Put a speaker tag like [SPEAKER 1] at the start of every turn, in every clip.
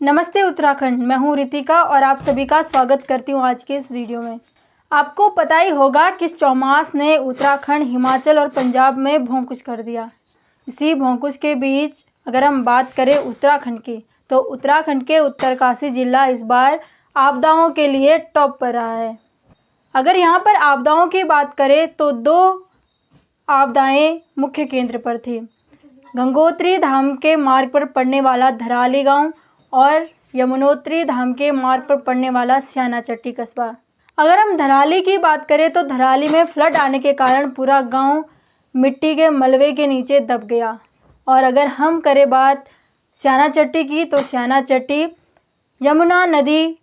[SPEAKER 1] नमस्ते उत्तराखंड, मैं हूँ रितिका और आप सभी का स्वागत करती हूँ आज के इस वीडियो में। आपको पता ही होगा कि चौमास ने उत्तराखंड, हिमाचल और पंजाब में भौंकुच कर दिया। इसी भौंकुच के बीच अगर हम बात करें उत्तराखंड की, तो उत्तराखंड के उत्तरकाशी जिला इस बार आपदाओं के लिए टॉप पर रहा है। अगर यहाँ पर आपदाओं की बात करें तो दो आपदाएँ मुख्य केंद्र पर थी। गंगोत्री धाम के मार्ग पर पड़ने वाला धराली गांव और यमुनोत्री धाम के मार्ग पर पड़ने वाला स्याना चट्टी कस्बा। अगर हम धराली की बात करें तो धराली में फ्लड आने के कारण पूरा गांव मिट्टी के मलबे के नीचे दब गया। और अगर हम करें बात स्याना चट्टी की, तो स्याना चट्टी यमुना नदी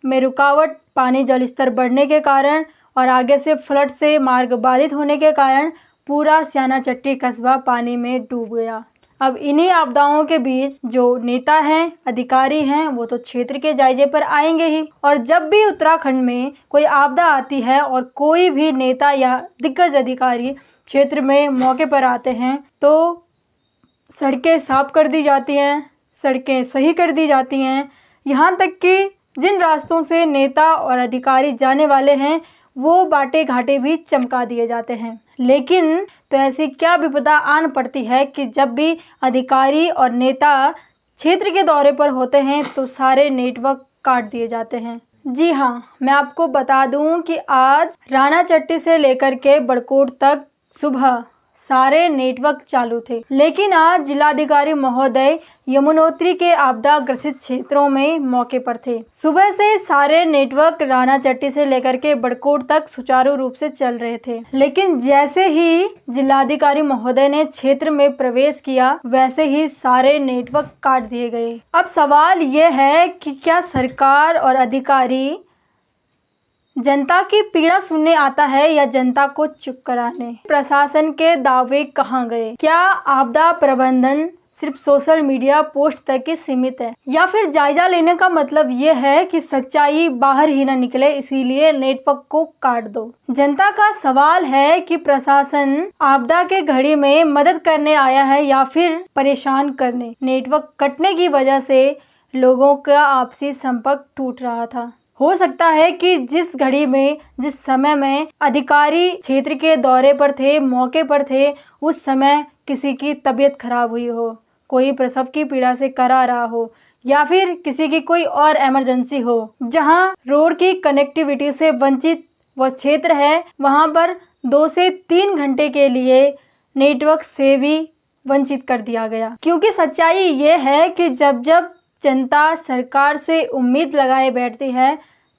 [SPEAKER 1] में रुकावट, पानी जलस्तर बढ़ने के कारण और आगे से फ्लड से मार्ग बाधित होने के कारण पूरा स्याना चट्टी कस्बा पानी में डूब गया। अब इन्हीं आपदाओं के बीच जो नेता हैं, अधिकारी हैं, वो तो क्षेत्र के जायजे पर आएंगे ही। और जब भी उत्तराखंड में कोई आपदा आती है और कोई भी नेता या दिग्गज अधिकारी क्षेत्र में मौके पर आते हैं, तो सड़कें साफ कर दी जाती हैं, सड़कें सही कर दी जाती हैं। यहाँ तक कि जिन रास्तों से नेता और अधिकारी जाने वाले हैं, वो बाटे घाटे भी चमका दिए जाते हैं। लेकिन तो ऐसी क्या विपदा आन पड़ती है कि जब भी अधिकारी और नेता क्षेत्र के दौरे पर होते हैं तो सारे नेटवर्क काट दिए जाते हैं। जी हाँ, मैं आपको बता दूं कि आज राना चट्टी से लेकर के बड़कोट तक सुबह सारे नेटवर्क चालू थे, लेकिन आज जिलाधिकारी महोदय यमुनोत्री के आपदा ग्रसित क्षेत्रों में मौके पर थे। सुबह से सारे नेटवर्क राना चट्टी से लेकर के बड़कोट तक सुचारू रूप से चल रहे थे, लेकिन जैसे ही जिलाधिकारी महोदय ने क्षेत्र में प्रवेश किया, वैसे ही सारे नेटवर्क काट दिए गए। अब सवाल ये है कि क्या सरकार और अधिकारी जनता की पीड़ा सुनने आता है या जनता को चुप कराने? प्रशासन के दावे कहाँ गए? क्या आपदा प्रबंधन सिर्फ सोशल मीडिया पोस्ट तक ही सीमित है, या फिर जायजा लेने का मतलब ये है कि सच्चाई बाहर ही ना निकले, इसीलिए नेटवर्क को काट दो? जनता का सवाल है कि प्रशासन आपदा के घड़ी में मदद करने आया है या फिर परेशान करने? नेटवर्क कटने की वजह से लोगों का आपसी संपर्क टूट रहा था। हो सकता है कि जिस घड़ी में, जिस समय में अधिकारी क्षेत्र के दौरे पर थे, मौके पर थे, उस समय किसी की तबीयत खराब हुई हो, कोई प्रसव की पीड़ा से करा रहा हो, या फिर किसी की कोई और इमरजेंसी हो। जहां रोड की कनेक्टिविटी से वंचित वो क्षेत्र है, वहां पर 2 से 3 घंटे के लिए नेटवर्क से भी वंचित कर दिया गया। क्योंकि सच्चाई ये है कि जब जब जनता सरकार से उम्मीद लगाए बैठती है,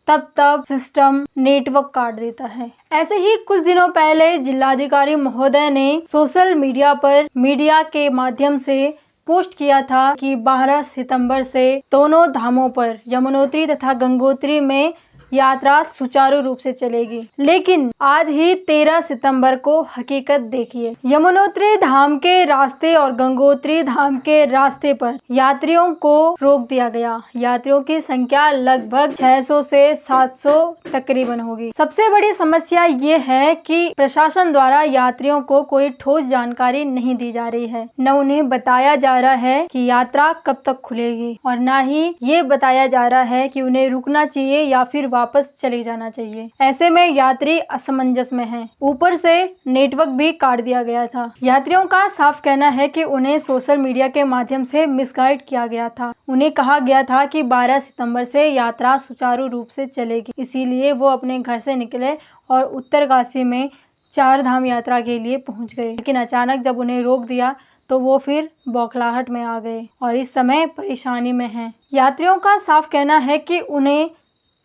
[SPEAKER 1] तब सिस्टम नेटवर्क काट देता है। ऐसे ही कुछ दिनों पहले जिलाधिकारी महोदय ने सोशल मीडिया पर मीडिया के माध्यम से पोस्ट किया था कि 12 सितंबर से दोनों धामों पर यमुनोत्री तथा गंगोत्री में यात्रा सुचारू रूप से चलेगी। लेकिन आज ही 13 सितंबर को हकीकत देखिए। यमुनोत्री धाम के रास्ते और गंगोत्री धाम के रास्ते पर यात्रियों को रोक दिया गया। यात्रियों की संख्या लगभग 600 से 700 तकरीबन होगी। सबसे बड़ी समस्या ये है कि प्रशासन द्वारा यात्रियों को कोई ठोस जानकारी नहीं दी जा रही है। न उन्हें बताया जा रहा है कि यात्रा कब तक खुलेगी, और न ही ये बताया जा रहा है कि उन्हें रुकना चाहिए या फिर वापस चले जाना चाहिए। ऐसे में यात्री असमंजस में हैं। ऊपर से नेटवर्क भी काट दिया गया था। यात्रियों का साफ कहना है कि उन्हें सोशल मीडिया के माध्यम से मिसगाइड किया गया था। उन्हें कहा गया था कि 12 सितंबर से यात्रा सुचारू रूप से चलेगी, इसीलिए वो अपने घर से निकले और उत्तरकाशी में 4 धाम यात्रा के लिए पहुंच गए। लेकिन अचानक जब उन्हें रोक दिया तो वो फिर बौखलाहट में आ गए और इस समय परेशानी में हैं। यात्रियों का साफ कहना है कि उन्हें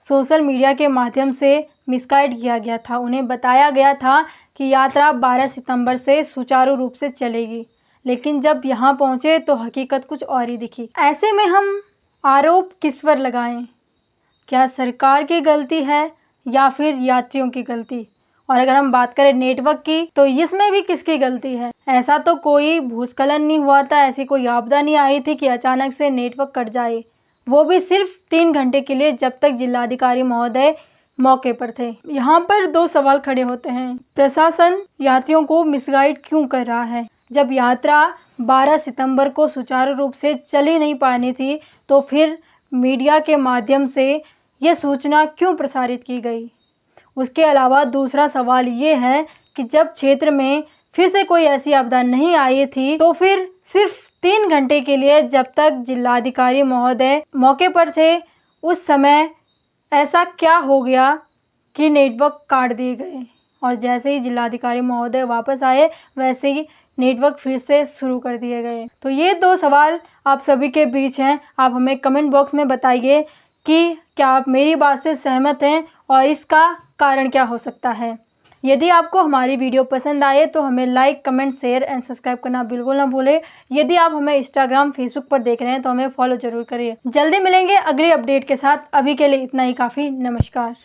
[SPEAKER 1] सोशल मीडिया के माध्यम से मिसगाइड किया गया था। उन्हें बताया गया था कि यात्रा 12 सितंबर से सुचारू रूप से चलेगी, लेकिन जब यहाँ पहुँचे तो हकीकत कुछ और ही दिखी। ऐसे में हम आरोप किस पर लगाएं? क्या सरकार की गलती है या फिर यात्रियों की गलती? और अगर हम बात करें नेटवर्क की, तो इसमें भी किसकी गलती है? ऐसा तो कोई भूस्खलन नहीं हुआ था, ऐसी कोई आपदा नहीं आई थी कि अचानक से नेटवर्क कट जाए, वो भी सिर्फ 3 घंटे के लिए, जब तक जिलाधिकारी महोदय मौके पर थे। यहाँ पर 2 सवाल खड़े होते हैं। प्रशासन यात्रियों को मिसगाइड क्यों कर रहा है? जब यात्रा 12 सितंबर को सुचारू रूप से चल ही नहीं पानी थी, तो फिर मीडिया के माध्यम से ये सूचना क्यों प्रसारित की गई? उसके अलावा दूसरा सवाल ये है कि जब क्षेत्र में फिर से कोई ऐसी आपदा नहीं आई थी, तो फिर सिर्फ 3 घंटे के लिए जब तक जिलाधिकारी महोदय मौके पर थे, उस समय ऐसा क्या हो गया कि नेटवर्क काट दिए गए और जैसे ही जिलाधिकारी महोदय वापस आए वैसे ही नेटवर्क फिर से शुरू कर दिए गए। तो ये 2 सवाल आप सभी के बीच हैं। आप हमें कमेंट बॉक्स में बताइए कि क्या आप मेरी बात से सहमत हैं और इसका कारण क्या हो सकता है। यदि आपको हमारी वीडियो पसंद आए तो हमें like, comment, share and subscribe करना बिल्कुल ना भूलें। यदि आप हमें इंस्टाग्राम, फेसबुक पर देख रहे हैं तो हमें फॉलो जरूर करिए। जल्दी मिलेंगे अगली अपडेट के साथ। अभी के लिए इतना ही काफ़ी। नमस्कार।